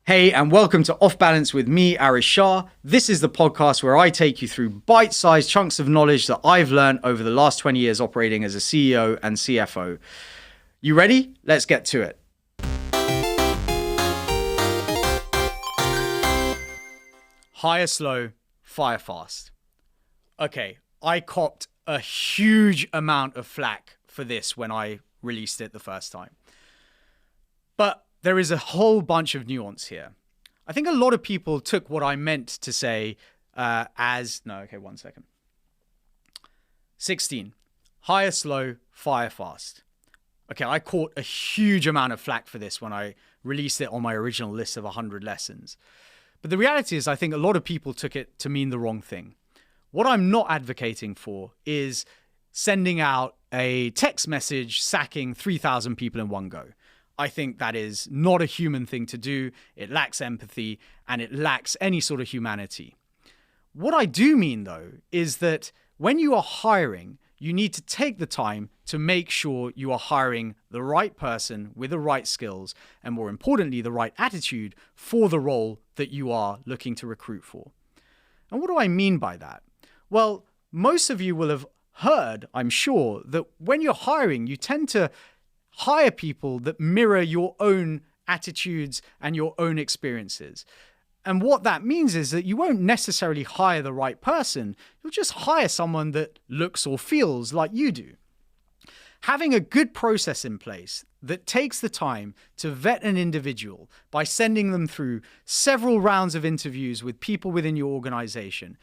Hey, and welcome to Off Balance with me, Arish Shah. This is the podcast where I take you through bite-sized chunks of knowledge that I've learned over the last 20 years operating as a CEO and CFO. You ready? Let's get to it. Hire slow, fire fast. Okay, I copped a huge amount of flack for this when I released it the first time. But there is a whole bunch of nuance here. I think a lot of people took what I meant to say as... No, okay, 1 second. 16. Hire slow, fire fast. Okay, I caught a huge amount of flack for this when I released it on my original list of 100 lessons. But the reality is I think a lot of people took it to mean the wrong thing. What I'm not advocating for is sending out a text message sacking 3,000 people in one go. I think that is not a human thing to do. It lacks empathy and it lacks any sort of humanity. What I do mean, though, is that when you are hiring, you need to take the time to make sure you are hiring the right person with the right skills and, more importantly, the right attitude for the role that you are looking to recruit for. And what do I mean by that? Well, most of you will have heard, I'm sure, that when you're hiring, you tend to hire people that mirror your own attitudes and your own experiences. And what that means is that you won't necessarily hire the right person. You'll just hire someone that looks or feels like you do. Having a good process in place that takes the time to vet an individual by sending them through several rounds of interviews with people within your organization,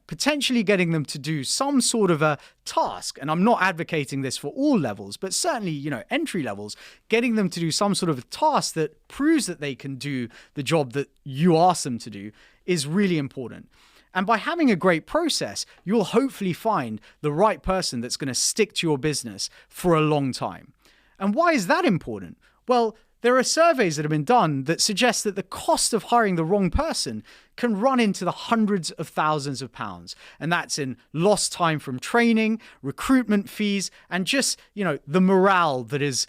potentially getting them to do some sort of a task. And I'm not advocating this for all levels, but certainly, entry levels, getting them to do some sort of a task that proves that they can do the job that you ask them to do is really important. And by having a great process, you'll hopefully find the right person that's going to stick to your business for a long time. And why is that important? Well, there are surveys that have been done that suggest that the cost of hiring the wrong person can run into the hundreds of thousands of pounds. And that's in lost time from training, recruitment fees, and just, the morale that is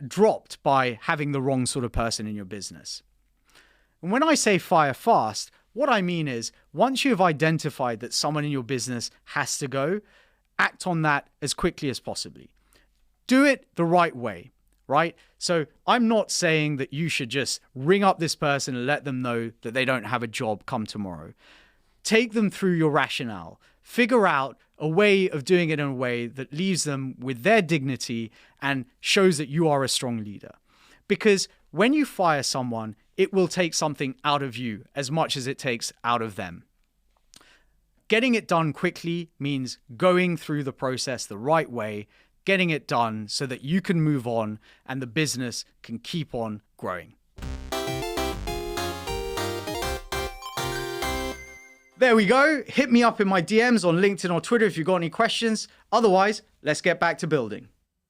dropped by having the wrong sort of person in your business. And when I say fire fast, what I mean is once you have identified that someone in your business has to go, act on that as quickly as possibly. Do it the right way, right? So I'm not saying that you should just ring up this person and let them know that they don't have a job come tomorrow. Take them through your rationale. Figure out a way of doing it in a way that leaves them with their dignity and shows that you are a strong leader. Because when you fire someone, it will take something out of you as much as it takes out of them. Getting it done quickly means going through the process the right way, getting it done so that you can move on and the business can keep on growing. There we go. Hit me up in my DMs on LinkedIn or Twitter if you've got any questions. Otherwise, let's get back to building.